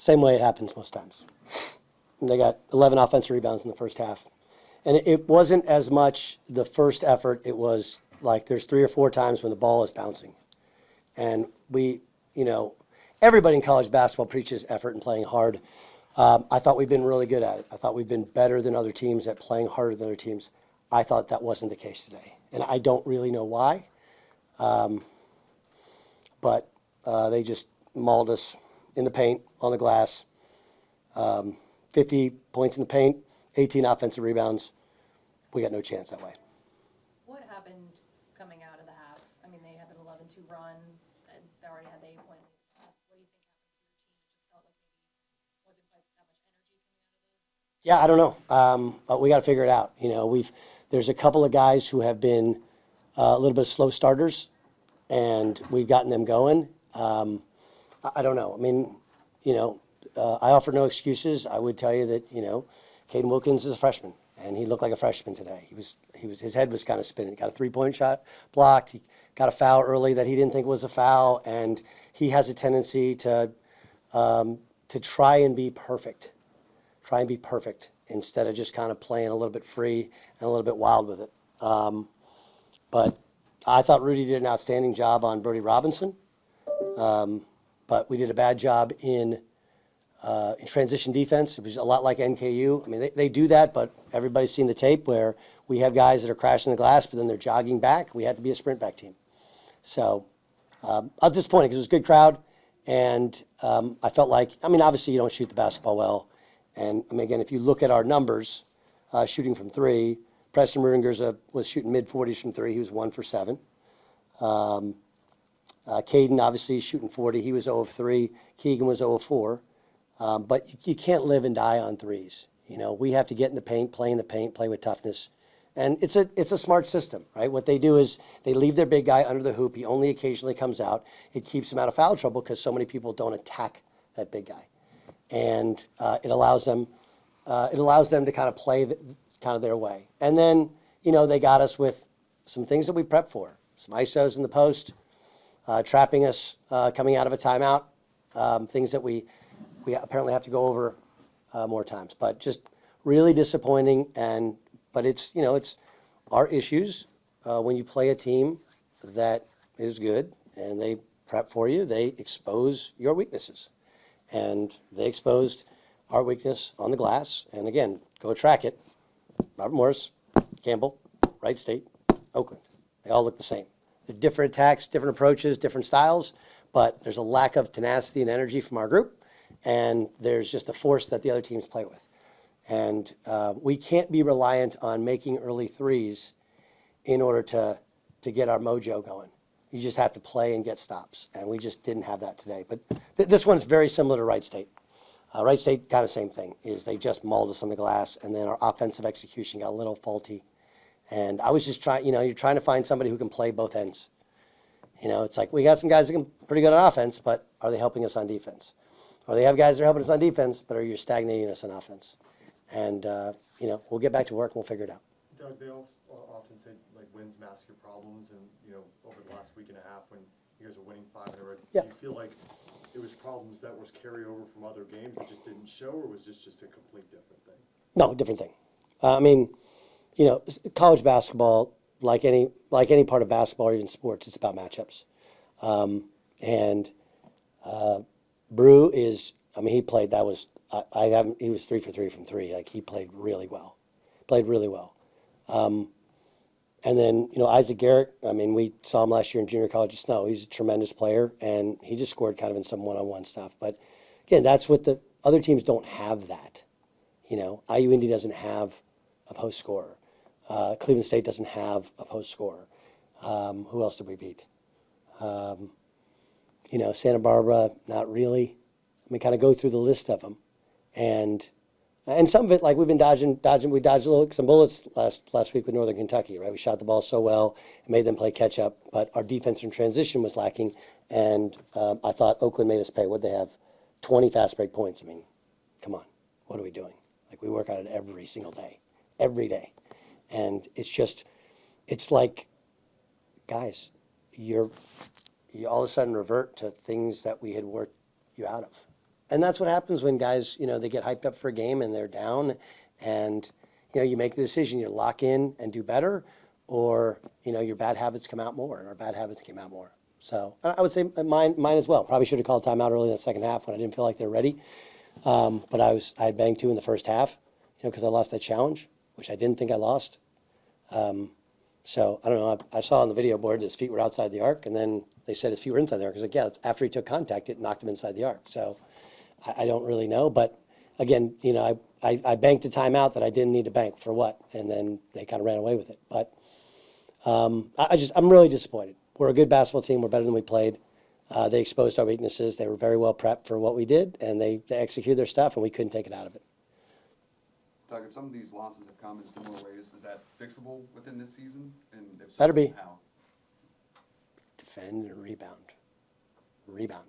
Same way it happens most times. And they got 11 offensive rebounds in the first half. And it wasn't as much the first effort. It was like there's 3 or 4 times when the ball is bouncing. And we, everybody in college basketball preaches effort and playing hard. I thought we've been really good at it. I thought we've been better than other teams at playing harder than other teams. I thought that wasn't the case today. And I don't really know why. But they just mauled us in the paint, on the glass. 50 points in the paint, 18 offensive rebounds. We got no chance that way. What happened coming out of the half? I mean, they have an 11-2 run, and they already had the 8-point. What do you think happened to your team? It just felt like maybe wasn't quite that much energy coming out of the. Yeah, I don't know. But we got to figure it out. There's a couple of guys who have been a little bit slow starters, and we've gotten them going. I don't know. I mean, I offer no excuses. I would tell you that, Caden Wilkins is a freshman, and he looked like a freshman today. His head was kind of spinning. He got a 3-point shot blocked. He got a foul early that he didn't think was a foul, and he has a tendency to try and be perfect. Try and be perfect instead of just kind of playing a little bit free and a little bit wild with it. But I thought Rudy did an outstanding job on Brody Robinson. But we did a bad job in transition defense. It was a lot like NKU. I mean, they do that, but everybody's seen the tape where we have guys that are crashing the glass, but then they're jogging back. We had to be a sprint back team. So I was disappointed because it was a good crowd, and I felt like, obviously you don't shoot the basketball well. And, again, if you look at our numbers, shooting from 3, Preston Rudinger was shooting mid-40s from 3. He was 1 for 7. Caden, obviously, shooting 40. He was 0 of 3. Keegan was 0 of 4. But you can't live and die on threes. We have to get in the paint, play in the paint, play with toughness. And it's a smart system, right? What they do is they leave their big guy under the hoop. He only occasionally comes out. It keeps him out of foul trouble because so many people don't attack that big guy. And it allows them to kind of play kind of their way. And then, they got us with some things that we prepped for. Some ISOs in the post. Trapping us coming out of a timeout, things that we apparently have to go over more times. But just really disappointing. But it's our issues when you play a team that is good and they prep for you. They expose your weaknesses, and they exposed our weakness on the glass. And again, go track it. Robert Morris, Campbell, Wright State, Oakland. They all look the same. Different attacks, different approaches, different styles, but there's a lack of tenacity and energy from our group, and there's just a force that the other teams play with. And we can't be reliant on making early threes in order to get our mojo going. You just have to play and get stops, and we just didn't have that today. But this one's very similar to Wright State. Wright State, kind of same thing, is they just mauled us on the glass, and then our offensive execution got a little faulty. And I was just trying, you're trying to find somebody who can play both ends. It's like we got some guys that can pretty good on offense, but are they helping us on defense? Or they have guys that are helping us on defense, but are you stagnating us on offense? And, we'll get back to work and we'll figure it out. Doug, they often say, wins mask your problems. And, over the last week and a half when you guys are winning 5 in a row, yeah. Do you feel like it was problems that was carryover from other games that just didn't show, or was this just a complete different thing? No, different thing. College basketball, like any part of basketball or even sports, it's about matchups. Brew is, he played, he was 3 for 3 from 3. Like, he played really well. And then, Isaac Garrett, we saw him last year in junior college at Snow. He's a tremendous player, and he just scored kind of in some one-on-one stuff. But, again, that's what the other teams don't have that. IU Indy doesn't have a post scorer. Cleveland State doesn't have a post scorer. Who else did we beat? Santa Barbara, not really. Kind of go through the list of them. And some of it, like we've been dodging. We dodged some bullets last week with Northern Kentucky, right? We shot the ball so well and made them play catch up, but our defense in transition was lacking. And I thought Oakland made us pay. What'd they have? 20 fast break points. Come on. What are we doing? We work on it every single day, every day. And it's like, guys, you all of a sudden revert to things that we had worked you out of. And that's what happens when guys, they get hyped up for a game and they're down, and, you make the decision, you lock in and do better, or, your bad habits come out more, and our bad habits came out more. So I would say mine as well. Probably should have called timeout early in the second half when I didn't feel like they were ready. But I had banged 2 in the first half, because I lost that challenge, which I didn't think I lost. So I don't know. I saw on the video board his feet were outside the arc, and then they said his feet were inside the arc. I was like, yeah, after he took contact, it knocked him inside the arc. So I don't really know. But again, I banked a timeout that I didn't need to bank for what, and then they kind of ran away with it. But I'm really disappointed. We're a good basketball team. We're better than we played. They exposed our weaknesses. They were very well prepped for what we did, and they executed their stuff, and we couldn't take it out of it. Doug, if some of these losses have come in similar ways, is that fixable within this season? And if so, Better be. how? Defend and rebound. Rebound.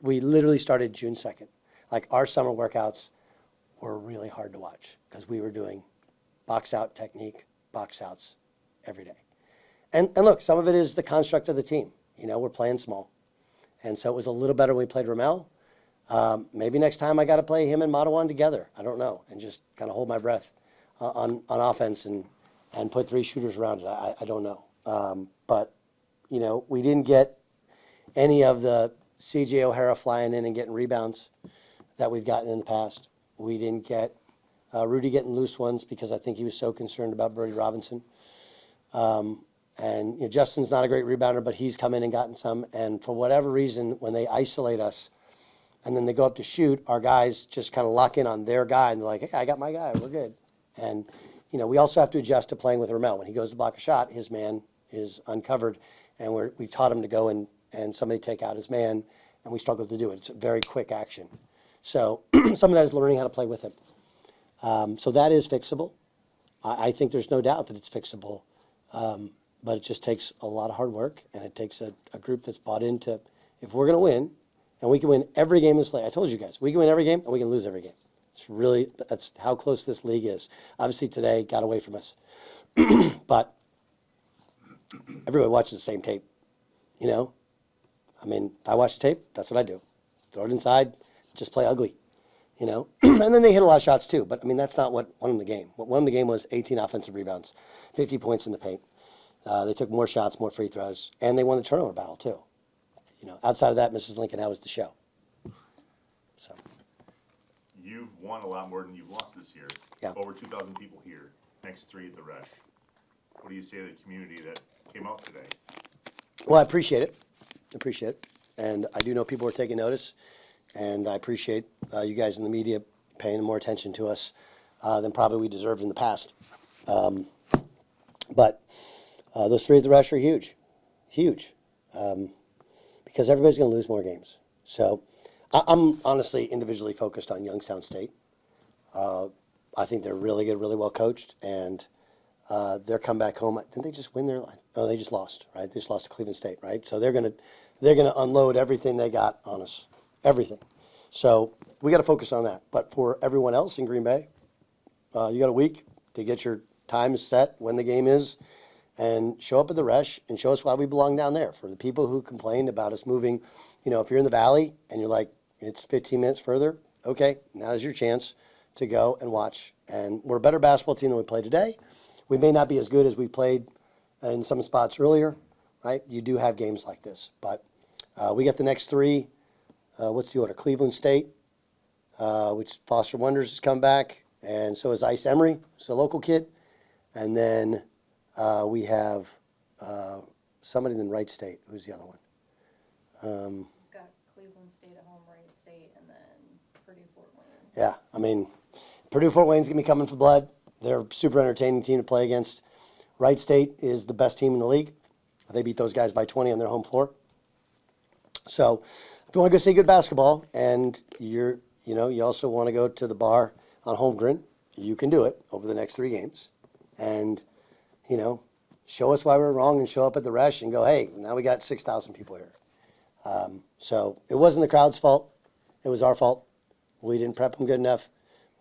We literally started June 2nd. Like, our summer workouts were really hard to watch because we were doing box out technique, box outs every day. And look, some of it is the construct of the team. We're playing small. And so it was a little better when we played Ramel. Maybe next time I got to play him and Matawan together. I don't know. And just kind of hold my breath on offense and put 3 shooters around it. I don't know. But, we didn't get any of the C.J. O'Hara flying in and getting rebounds that we've gotten in the past. We didn't get Rudy getting loose ones because I think he was so concerned about Birdie Robinson. And Justin's not a great rebounder, but he's come in and gotten some. And for whatever reason, when they isolate us and then they go up to shoot, our guys just kind of lock in on their guy and they're like, hey, I got my guy, we're good. And, we also have to adjust to playing with Ramel. When he goes to block a shot, his man is uncovered, and we've taught him to go and somebody take out his man, and we struggle to do it. It's a very quick action. So some of that is learning how to play with him. So that is fixable. I think there's no doubt that it's fixable. But it just takes a lot of hard work, and it takes a group that's bought into, if we're going to win, and we can win every game this league. I told you guys, we can win every game, and we can lose every game. That's how close this league is. Obviously today got away from us. But everybody watches the same tape, I mean, if I watch the tape, that's what I do. Throw it inside, just play ugly, And then they hit a lot of shots too, but I mean, that's not what won them the game. What won them the game was 18 offensive rebounds, 50 points in the paint. They took more shots, more free throws, and they won the turnover battle too. Outside of that, Mrs. Lincoln, how was the show? So. You've won a lot more than you've lost this year. Yeah. Over 2,000 people here, next 3 at the Resch. What do you say to the community that came out today? Well, I appreciate it. And I do know people are taking notice, and I appreciate you guys in the media paying more attention to us than probably we deserved in the past. But those 3 at the Resch are huge, because everybody's going to lose more games. So I'm honestly individually focused on Youngstown State. I think they're really good, really well coached, and their comeback home. Didn't they just win their? Oh, they just lost, right? They just lost to Cleveland State, right? So they're gonna unload everything they got on us, everything. So we got to focus on that. But for everyone else in Green Bay, you got a week to get your times set when the game is, and show up at the Resch and show us why we belong down there. For the people who complained about us moving, if you're in the Valley and you're like, it's 15 minutes further, okay, now's your chance to go and watch. And we're a better basketball team than we played today. We may not be as good as we played in some spots earlier, right? You do have games like this. But we got the next 3. What's the order? Cleveland State, which Foster Wonders has come back, and so is Ice Emery, who's a local kid. And then we have somebody in Wright State. Who's the other one? Got Cleveland State at home, Wright State, and then Purdue Fort Wayne. Yeah, I mean, Purdue Fort Wayne's going to be coming for blood. They're a super entertaining team to play against. Wright State is the best team in the league. They beat those guys by 20 on their home floor. So if you want to go see good basketball and you also want to go to the bar on Holmgren, you can do it over the next 3 games. And, show us why we're wrong and show up at the Resch and go, hey, now we got 6,000 people here. So it wasn't the crowd's fault. It was our fault. We didn't prep them good enough.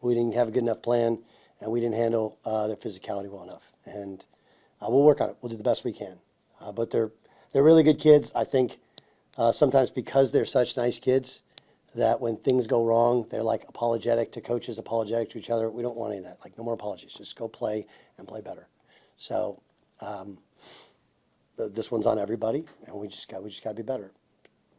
We didn't have a good enough plan, and we didn't handle their physicality well enough. And we'll work on it. We'll do the best we can. But they're really good kids. I think Sometimes because they're such nice kids, that when things go wrong, they're like apologetic to coaches, apologetic to each other. We don't want any of that. Like, no more apologies. Just go play and play better. So this one's on everybody, and we just got to be better.